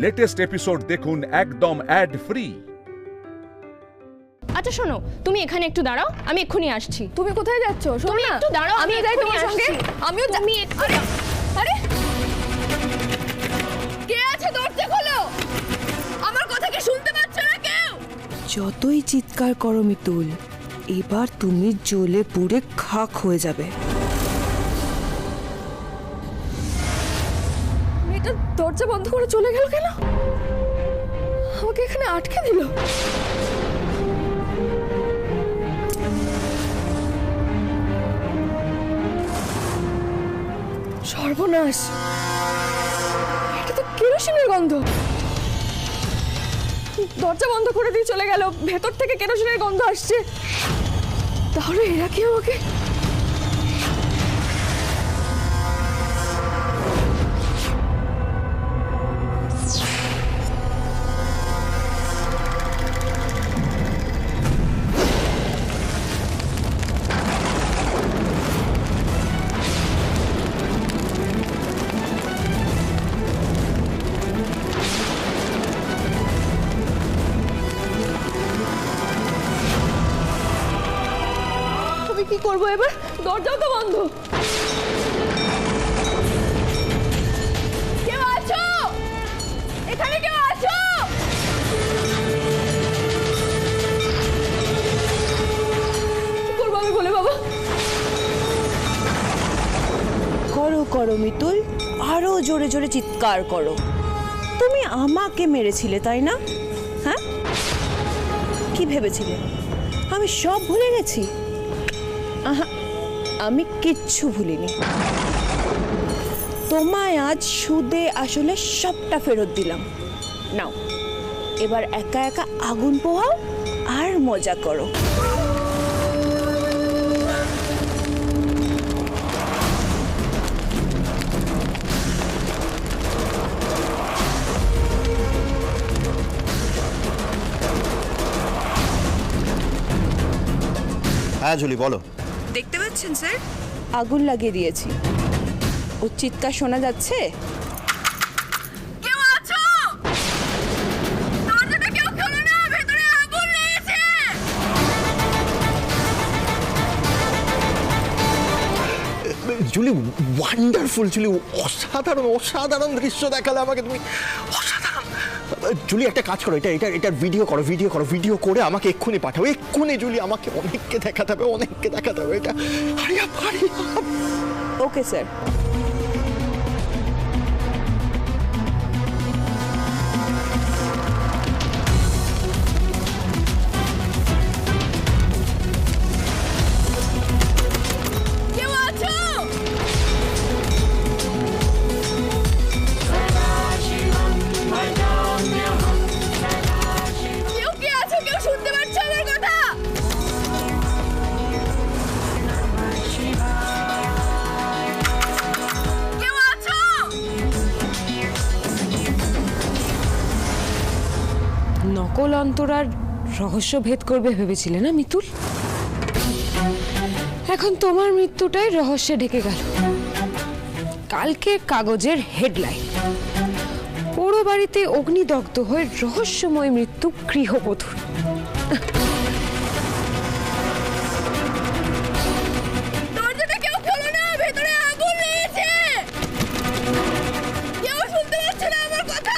Latest episode দেখুন একদম add free. আচ্ছা শোনো, তুমি এখানে একটু দাঁড়াও, আমি এক্ষুনি আসছি। তুমি কোথায় যাচ্ছ? তুমি একটু দাঁড়াও, আমি যাই তোমার সঙ্গে। আমিও তুমি আরে কে আছে? দরজা খোলো। আমার কথা কি শুনতে পাচ্ছ না কেউ? যতই চিৎকার করো মিতুল, এবার তুমি জ্বলে পুড়ে খাক হয়ে যাবে। মেয়েটা দরজা বন্ধ করে চলে গেল কেন? আমাকে এখানে আটকে দিল। সর্বনাশ, এটা তো কেরোসিনের গন্ধ। দরজা বন্ধ করে দিয়ে চলে গেল, ভেতর থেকে কেরোসিনের গন্ধ আসছে। তাহলে এরা কি আমাকে... কি করবো এবার? দরজাও তো বন্ধ। কেউ আছো এখানে? কেউ আছো? কি করবো আমি বলে বাবা? করো করো মিতুল, আরো জোরে জোরে চিৎকার করো। তুমি আমাকে মেরেছিলে তাই না? হ্যাঁ, কি ভেবেছিলে আমি সব ভুলে গেছি? আহা, আমি কিচ্ছু ভুলিনি। তোমায় আজ সুদে আসলে সবটা ফেরত দিলাম। নাও, এবার একা একা আগুন পোহাও আর মজা করো। হ্যাঁ জুলি বলো। দেখতে পাচ্ছেন স্যার, আগুন লাগিয়ে দিয়েছি। ওর চিৎকার শোনা যাচ্ছে। কেউ আছো? দরজাটা কেউ খোলো না, ভেতরে আগুন লেগেছে। জুলি ওয়ান্ডারফুল, জুলি অসাধারণ অসাধারণ দৃশ্য দেখালে আমাকে তুমি, অসাধারণ। জুলি একটা কাজ করো, এটা ভিডিও করো, ভিডিও করে আমাকে এক্ষুনি পাঠাও, এক্ষুনি জুলি। আমাকে অনেককে দেখাতে হবে এটা। হারিয়া ওকে স্যার। কেউ আছো? কেউ কি আছো? কেউ শুনতে পাচ্ছ আমার কথা? কেউ আছো? নকল অন্তরার রহস্য ভেদ করবে ভেবেছিলে না মিতুল? এখন তোমার মৃত্যুটাই রহস্যে ঢেকে গেল। কালকে কাগজের হেডলাইন, পোড়ো বাড়িতে অগ্নিদগ্ধ হয়ে রহস্যময় মৃত্যু গৃহবধূর। দরজাটা কেউ খোলো না, ভেতরে আগুন লেগেছে। কেউ শুনতে পাচ্ছে না আমার কথা?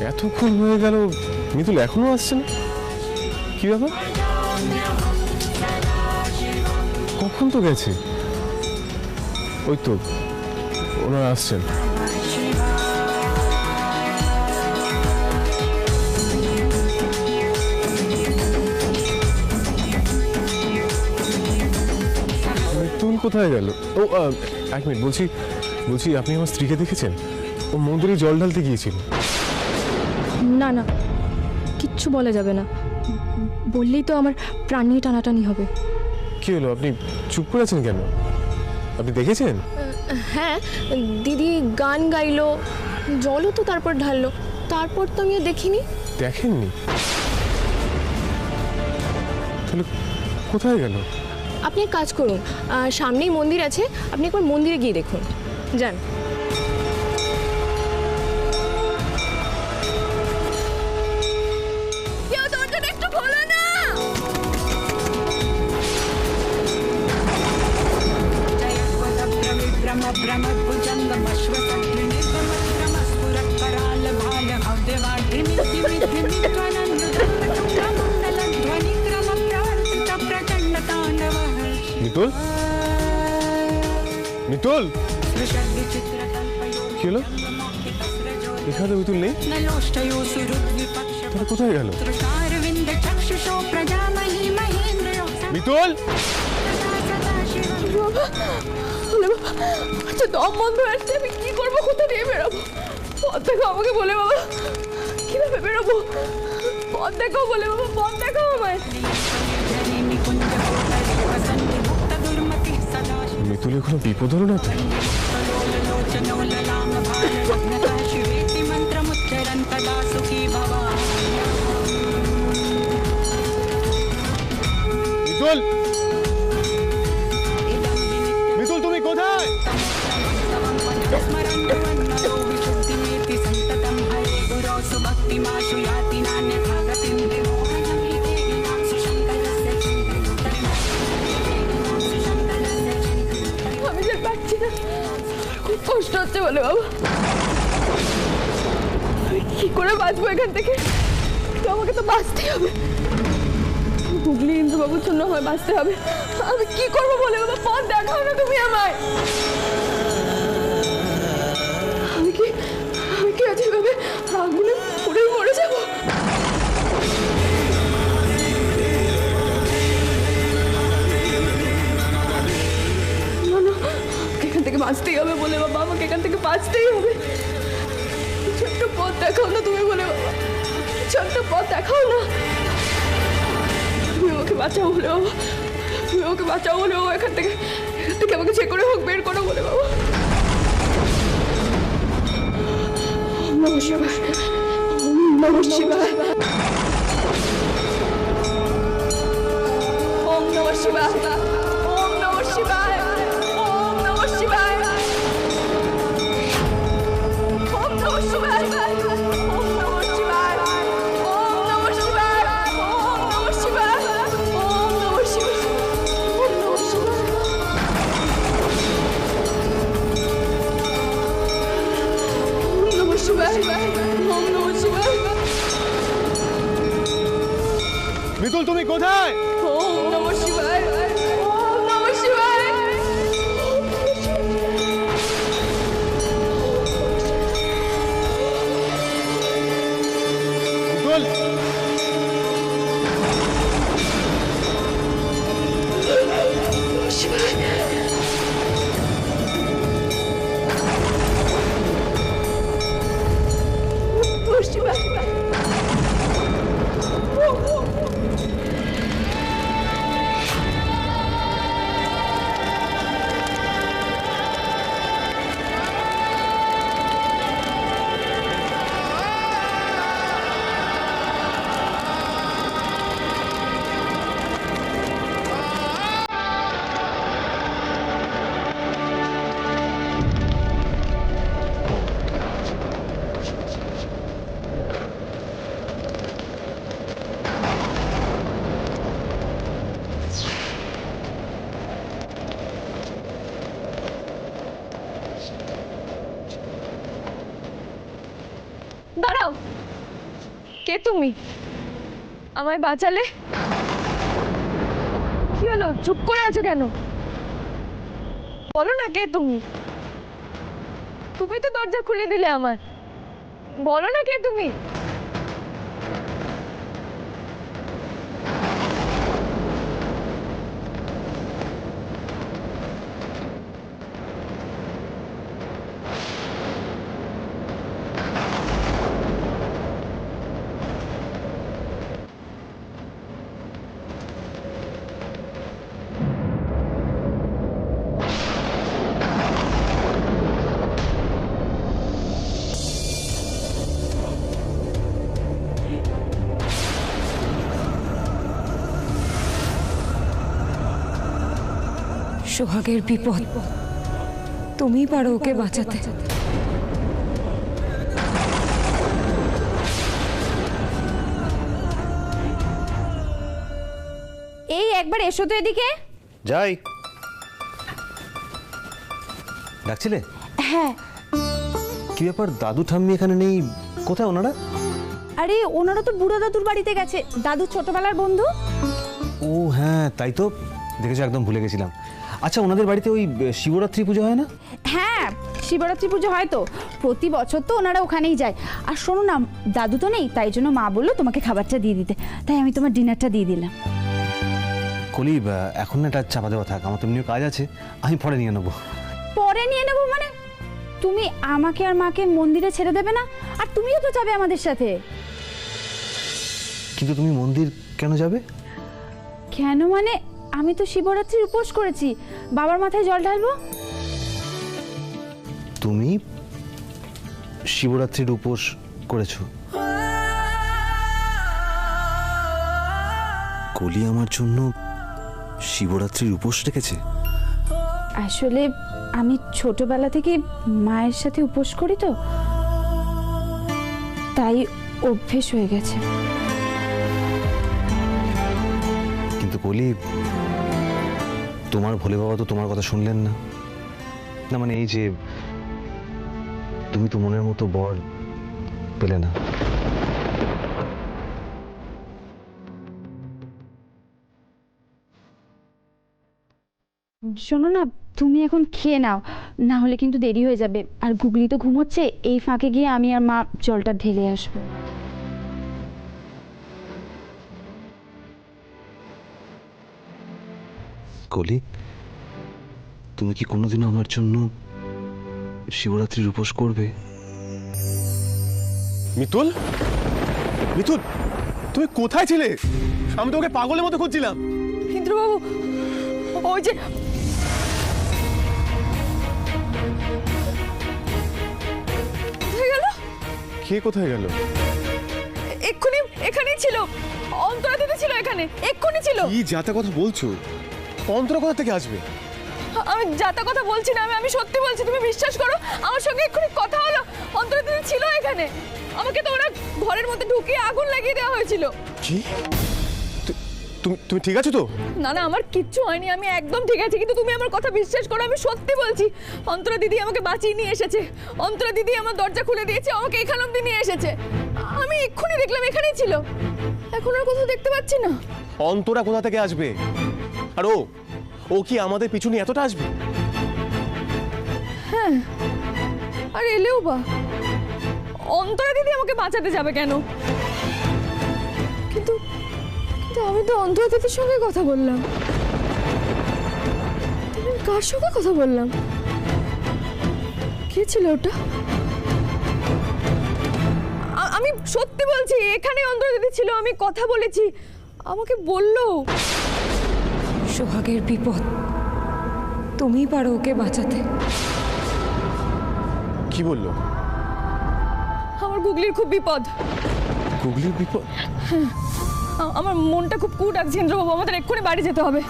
এতক্ষণ হয়ে গেল, মিতুল এখনো আসছে না, কি ব্যাপার? কখন তো গেছে? ওই তো ওনারা আসছেন। মিতুল কোথায় গেল? ও এক মিনিট, বলছি আপনি আমার স্ত্রীকে দেখেছেন? ও মন্দিরে জল ঢালতে গিয়েছিল। না না, কিচ্ছু বলা যাবে না, বললেই তো আমার প্রাণ নিয়ে টানাটানি হবে। কি হলো, আপনি চুপ করে আছেন কেন? আপনি দেখেছেন? হ্যাঁ, দিদি গান গাইলো, জলও তো তারপর ঢাললো, তারপর তো আমি আর দেখিনি। দেখেননি? তাহলে কোথায় গেল? আপনি এক কাজ করুন, সামনেই মন্দির আছে, আপনি একবার মন্দিরে গিয়ে দেখুন। যান। কেউ দরজাটা একটু খোলো না। মিতুল, মিতুল, কি হলো? এখানে মিতুল নেই, তাহলে কোথায় গেল? মিতুল, আচ্ছা দম বন্ধ হয়ে আসছে, আমি কি করবো? কোথা দিয়ে বেরোবো? পথ দেখো আমাকে বলে বাবা, কিভাবে বেরোবো? পথ দেখো বলে বাবা, পথ দেখো আমায়। মিতুলের কোনো বিপদ হলো না তো? মিতুল, মিতুল তুমি কোথায়? আমি যে পাচ্ছি না, খুব কষ্ট হচ্ছে বলে বাবা। আমি কি করে বাঁচবো এখান থেকে? তো আমাকে তো বাঁচতেই হবে, হুগলি ইন্দ্রবাবুর জন্য হয় বাঁচতে হবে। আমি কি করবো বলে বাবা? পথ দেখাও না তুমি আমায়। আমি কি আজ এভাবে আগুনে পুড়ে মরে যাবো? না না, আমাকে এখান থেকে বাঁচতেই হবে বলে বাবা, আমাকে এখান থেকে বাঁচতেই হবে। কিছু একটা পথ দেখাও না তুমি বলে বাবা, কিছু একটা পথ দেখাও না। তুমি আমাকে বাঁচাও বলে বাবা, তুমি আমাকে বাঁচাও বলে বাবা, এখান থেকে আমাকে যে করে হোক বের করো বলে বাবা। ওম নমঃ শিবায়, ওম নমঃ শিবায়, ওম নমঃ শিবায়, ওম নমঃ শিবায়, ওম নমঃ শিবায়, ওম নমঃ শিবায়, ওম নমঃ শিবায়, ওম নমঃ শিবায়, ওম নমঃ শিবায়, ওম নমঃ শিবায়, ওম নমঃ শিবায়। ওম নমঃ শিবায়। মিতুল তুমি কোথায়? ওম নমঃ শিবায়, ওম নমঃ শিবায়। মিতুল, নমঃ শিবায়। দাঁড়াও, কে তুমি? আমায় বাঁচালে? কি হলো, চুপ করে আছো কেন? বলো না কে তুমি? তুমি তো দরজা খুলে দিলে আমার, বলো না কে তুমি? সোহাগের বিপদ, তুমি পারো ওকে বাঁচাতে। এই একবার এসো তো এদিকে। যাই। ডাকছিলে? হ্যাঁ। কি ব্যাপার, দাদু ঠাম্মি এখানে নেই, কোথায় ওনারা? আরে ওনারা তো বুড়ো দাদুর বাড়িতে গেছে, দাদুর ছোটবেলার বন্ধু। ও হ্যাঁ, তাই তো, দেখেছো, একদম ভুলে গেছিলাম। আচ্ছা, ওনাদের বাড়িতে ওই শিবরাত্রি পুজো হয় না? হ্যাঁ, শিবরাত্রি পুজো হয় তো, প্রতি বছর তো ওনারা ওখানেই যায়। আর শোনো না, দাদু তো নেই, তাই জন্য মা বললো তোমাকে খাবারটা দিয়ে দিতে, তাই আমি তোমার ডিনারটা দিয়ে দিলাম। কলি, এখন না এটা চাপা দেওয়া থাক, আমার তো এমনিও কাজ আছে, আমি পরে নিয়ে নেবো। পরে নিয়ে নেবো মানে? তুমি আমাকে আর মাকে মন্দিরে ছেড়ে দেবে না? আর তুমিও তো যাবে আমাদের সাথে। কিন্তু তুমি মন্দির কেন যাবে? কেন মানে, আমি তো শিবরাত্রির উপোস করেছি, বাবার মাথায় জল ঢালবো। তুমি শিবরাত্রির উপোস করেছো? কলি আমার জন্য শিবরাত্রির উপোস রেখেছে? আসলে আমি ছোটবেলা থেকে মায়ের সাথে উপোস করি তো, তাই অভ্যেস হয়ে গেছে। কিন্তু কলি, তোমার ভোলে বাবা তো তোমার কথা শুনলেন না। না মানে এই যে তুমি তো মনের মতো বর পেলে না। শোনো না, তুমি এখন খেয়ে নাও, না হলে কিন্তু দেরি হয়ে যাবে। আর গুগলি তো ঘুমোচ্ছে, এই ফাঁকে গিয়ে আমি আর মা জলটা ঢেলে আসবো। কলি, তুমি কি কোনোদিনও আমার জন্য শিবরাত্রির উপোস করবে? মিতুল, মিতুল, তুমি কোথায় ছিলে? আমি তোকে পাগলের মতো খুঁজছিলাম। ইন্দ্রবাবু, ওই যে কে কোথায় গেল? এক্ষুনি এখানেই ছিল, অন্তরা দিদি ছিল এখানে, এক্ষুনি ছিল। কি যাতা কথা বলছো? অন্তরা কোথা থেকে আসবে? আমি যাতা কথা বলছি না, আমি সত্যি বলছি, তুমি বিশ্বাস করো, আমার সঙ্গে এক্ষুনি কথা হলো, অন্তরা দিদি ছিল এখানে। আমাকে তো ওরা ঘরের মধ্যে ঢুকিয়ে আগুন লাগিয়ে দেওয়া হয়েছিল। কি? তুমি ঠিক আছো তো? না না, আমার কিচ্ছু হয়নি, আমি একদম ঠিক আছি। কিন্তু তুমি আমার কথা বিশ্বাস করো, আমি সত্যি বলছি, অন্তরা দিদি আমাকে বাঁচিয়ে নিয়ে এসেছে। অন্তরা দিদি আমার দরজা খুলে দিয়েছে, আমাকে এখান অব্দি নিয়ে এসেছে। আমি এক্ষুনি দেখলাম এখানেই ছিল, এখন আর কোথাও দেখতে পাচ্ছি না। অন্তরা কোথা থেকে আসবে? আর ও কি আমাদের পিছু নিয়ে এতটা আসবে? হ্যাঁ, আর এলেও বা অন্তরা দিদি আমাকে বাঁচাতে যাবে কেন? কিন্তু আমি তো অন্তরা দিদির সঙ্গে কথা বললাম। তুমি কার সঙ্গে কথা বললাম? কে ছিল ওটা? আমি সত্যি বলছি, এখানে অন্তরা দিদি ছিল, আমি কথা বলেছি, আমাকে বললো সোহাগের বিপদ, তুমি পারো ওকে বাঁচাতে। কি বললো? আমার গুগলির খুব বিপদ। গুগলির বিপদ? আমার মনটা খুব কু ডাকছে ইন্দ্রবাবু, আমাদের এক্ষুনি বাড়ি যেতে হবে।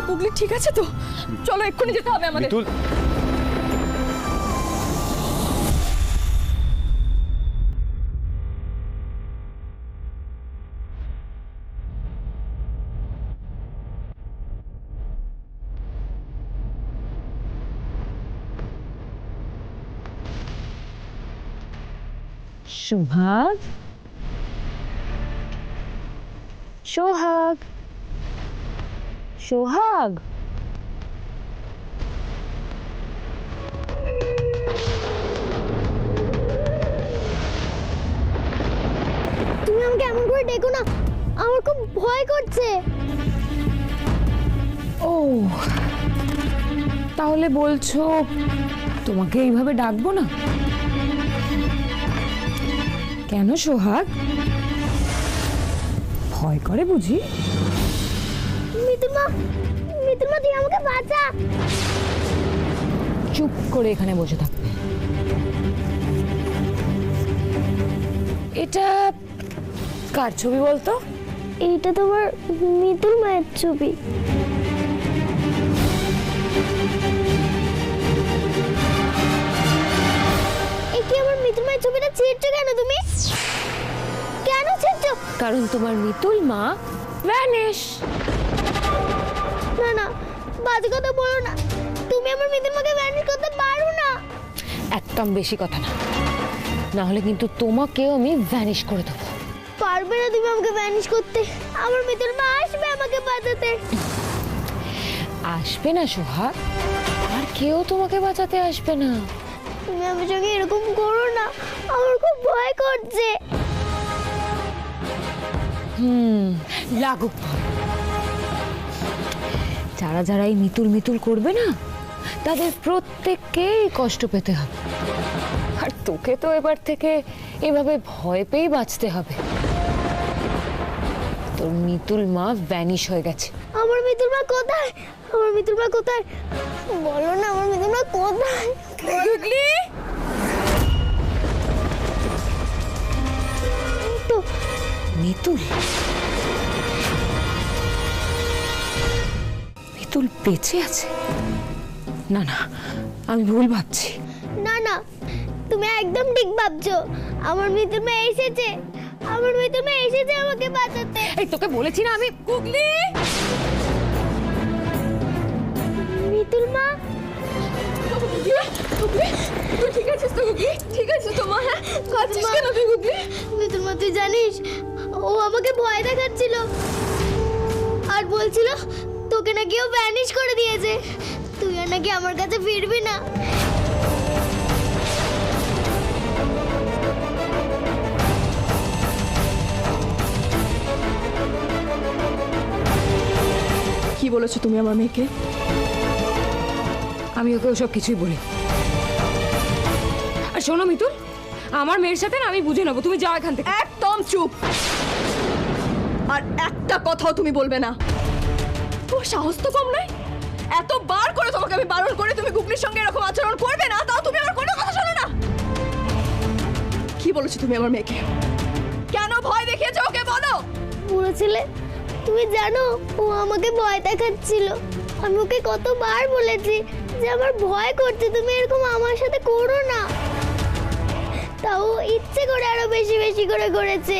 গুগলি ঠিক আছে তো? চলো এক্ষুনি যেতে হবে আমাদের। মিতুল, সোহাগ, সোহাগ, সোহাগ, তুমি আমাকে এমন করে ডেকো না, আমার খুব ভয় করছে। ও তাহলে বলছো তোমাকে এইভাবে ডাকবো না? কেন সোহাগ, ভয় করে বুঝি? মিতুলমা, মিতুলমা তুই আমাকে বাঁচা। চুপ করে এখানে বসে থাকবে। এটা কার ছবি বলতো? এইটা তোমার মিতুল মায়ের ছবি। এ কি আমার মিতুল মায়ের ছবিটা ছিঁড়ছো কেন তুমি? কেন ছিঁড়ছো? কারণ তোমার মিতুল মা ভ্যানিশ। না না, বাজে কথা বলো না। তুমি আমার মিতুল মাকে ভ্যানিশ করতে পারো না। একদম বেশি কথা না, না হলে কিন্তু তোমাকেও আমি ভ্যানিশ করে দেবো। পারবে না তুমি আমাকে ভ্যানিশ করতে। আমার মিতুল মা আসবে আমাকে বাঁচাতে। আসবে না সোহাগ, আর কেউ তোমাকে বাঁচাতে আসবে না। তুমি আমার সঙ্গে এরকম করো না, আমার খুব ভয় করছে। লাগুক ভয়। যারা যারা এই মিতুল মিতুল করবে না, তাদের প্রত্যেককেই কষ্ট পেতে হবে। আর তোকে তো এবার থেকে এভাবে ভয় পেয়েই বাঁচতে হবে। তোর মিতুল মা ভ্যানিশ হয়ে গেছে। আমার মিতুল মা কোথায়? আমার মিতুল মা কোথায়? বলো না, আমার মিতুল মা কোথায়? গুগলি, এই তো মিতুল, মিতুল বেঁচে আছে? না না, আমি ভুল ভাবছি। না না, তুমি একদম ঠিক ভাবছো। আমার মিতুল মা এসেছে। আমার মিতুল মা এসেছে আমাকে বাঁচাতে। এই তোকে বলেছি না আমি। গুগলি, মিতুল মা, গুগলি, গুগলি, তুই ঠিক আছিস তো গুগলি? ঠিক আছিস তো মা? হ্যাঁ, কাঁদছিস কেন তুই গুগলি? মিতুল মা তুই জানিস ও আমাকে ভয় দেখাচ্ছিল আর বলছিল তোকে নাকি ও ভ্যানিশ করে দিয়েছে। তুই আর নাকি আমার কাছে ফিরবি না। কি বলেছো তুমি আমার মেয়েকে? আমি ওকে ওসব কিছুই বলি। আর শোনো মিতুল, আমার মেয়ের সাথে না আমি বুঝে নেবো, তুমি যাও এখান থেকে। একদম চুপ। আর একটা কথাও তুমি বলবে না। তো সাহস তো কম নয়। এতবার করে তোমাকে আমি বারণ করে তুমি গুগলির সঙ্গে এরকম আচরণ করবে না, তাও তুমি আমার কোনো কথা শোনো না। কি বলেছো তুমি আমার মেয়েকে? কেন ভয় দেখিয়েছো ওকে বলো? বুড়ো ছেলে, তুমি জানো ও আমাকে ভয় দেখাচ্ছিল। আমি ওকে কতবার বলেছি যে আমার ভয় করছে, তুমি এরকম আমার সাথে করো না। তাও ইচ্ছে করে আরো বেশি বেশি করে করেছে।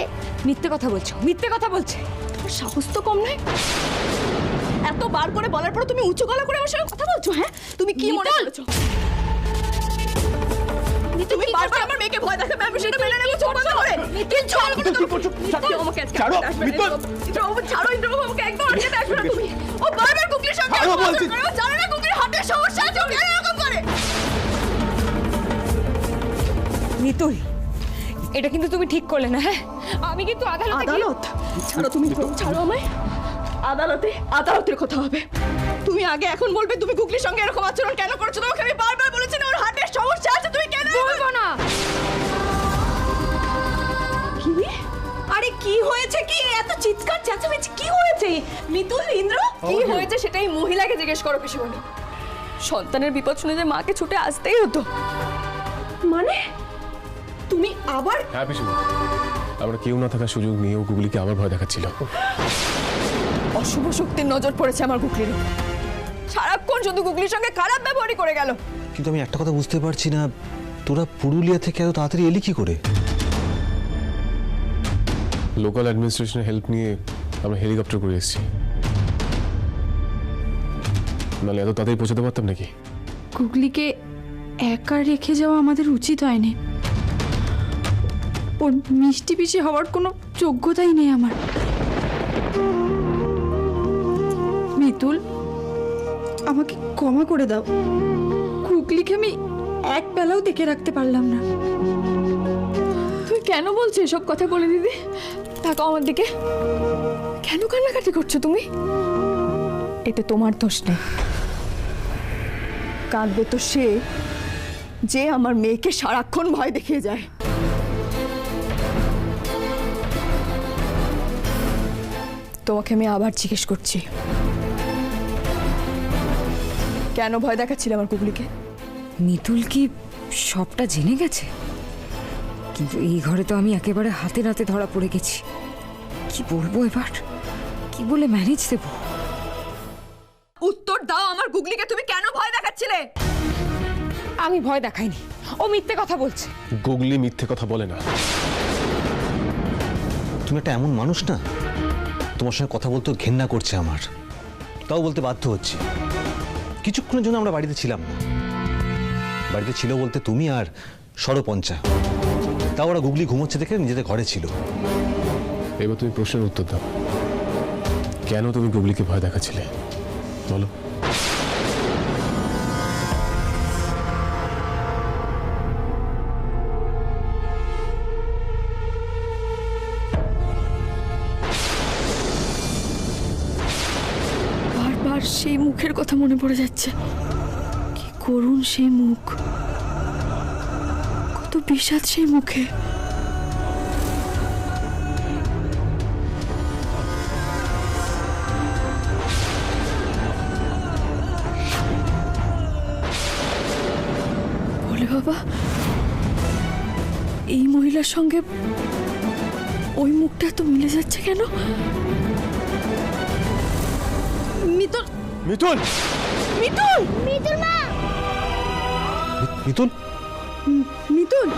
মিথ্যে কথা বলছো, মিথ্যে কথা বলছে। তোর সাহস তো কম নয়। এতবার করে বলার পর তুমি উঁচু গলা করে আমার সঙ্গে কথা বলছো? হ্যাঁ, তুমি কি মনে করেছো? তুমি বারবার আমার মেয়েকে ভয় দেখাবে, আমি সেটা মেনে নেব চোখ বন্ধ করে। কিচ্ছু আর কোনো কি করছো? ইন্দ্রবাবু আমাকে আজকে ছাড়ো, আটকাতে আসবে না। মিতুল। ইন্দ্রবাবু ছাড়ো, ইন্দ্রবাবু আমাকে একদম আটকাতে আসবে না তুমি। ও বারবার গুগলির সঙ্গে ছাড়ো বলছি। জানো না গুগলির হার্টের সমস্যা আছে, ও কেন এরকম করে? মিতুল, এটা কিন্তু তুমি ঠিক করলে না। হ্যাঁ, আমি কিন্তু আদালত ছাড়ো, তুমি ছাড়ো আমায়। আদালতের কথা হবে। তুমি আগে এখন বলবে তুমি গুগলির সঙ্গে এরকম আচরণ কেন করছো? তোমাকে আমি বারবার বলেছি না ওর হার্টের সমস্যা আছে, তুমি কেন বলবো না। কি? আরে কি হয়েছে? কি এত চিৎকার চেঁচামেচি কি হয়েছে? মিতুল, ইন্দ্র, কি হয়েছে সেটাই মহিলাকে জিজ্ঞেস করো পিসিমণি। সন্তানের বিপদ শুনে যে মাকে ছুটে আসতেই হতো। মানে তুমি আবার? হ্যাঁ পিছু, আমরা কেউ না থাকার সুযোগ নিয়েও গুগলিকে আবার ভয় দেখাচ্ছিল। অশুভ শক্তির নজর পড়েছে আমার গুগলির। সারাক্ষণ শুধু গুগলির সঙ্গে খারাপ ব্যবহারই করে গেল। কিন্তু আমি একটা কথা বুঝতে পারছি না, তোরা পুরুলিয়া থেকে এত তাড়াতাড়ি এলি কি করে? লোকাল অ্যাডমিনিস্ট্রেশনের হেল্প নিয়ে আমরা হেলিকপ্টার করে এসেছি। নাহলে এত তাড়াতাড়ি পৌঁছাতে পারতাম নাকি? গুগলিকে একা রেখে যাওয়া আমাদের উচিত হয়নি। ওর মিষ্টি পিসি হওয়ার কোনো যোগ্যতাই নেই আমার। মিতুল, আমাকে ক্ষমা করে দাও। গুগলিকে আমি এক বেলাও দেখে রাখতে পারলাম না। তুই কেন বলছো এসব কথা? বলে দিদি, তাকাও আমার দিকে। কেন কান্নাকাটি করছো তুমি? এতে তোমার দোষ নেই। কাঁদবে তো সে যে আমার মেয়েকে সারাক্ষণ ভয় দেখিয়ে যায়। তোমাকে আমি আবার জিজ্ঞেস করছি, কেন ভয় দেখাচ্ছিলে আমার গুগলিকে? মিতুল কি সবটা জেনে গেছে? কিন্তু এই ঘরে তো আমি একেবারে হাতে নাতে ধরা পড়ে গেছি। কি বলবো এবার? কি বলে ম্যানেজ দেবো? উত্তর দাও, আমার গুগলিকে তুমি কেন দেখাচ্ছিলে? আমি ভয় দেখাইনি, ও মিথ্যে কথা বলছে। গুগলি মিথ্যে কথা বলে না। তুমি একটা এমন মানুষ না, তোমার সঙ্গে কথা বলতে ঘেন্না করছে আমার, তাও বলতে বাধ্য হচ্ছি। কিছুক্ষণের জন্য আমরা বাড়িতে ছিলাম না, বাড়িতে ছিল বলতে তুমি আর সরপঞ্চা, তাও ওরা গুগলি ঘুমোচ্ছে দেখে নিজেদের ঘরে ছিল। এবার তুমি প্রশ্নের উত্তর দাও, কেন তুমি গুগলিকে ভয় দেখাচ্ছিলে বলো। বারবার সেই মুখের কথা মনে পড়ে যাচ্ছে। কি করুণ সেই মুখ, কত বিষাদ সেই মুখে। বলে বাবা, এই মহিলার সঙ্গে ওই মুখটা এত মিলে যাচ্ছে কেন? মিতুল, মিতুল, মিতুল, মিতুল মা, মিতুল, মিতুল।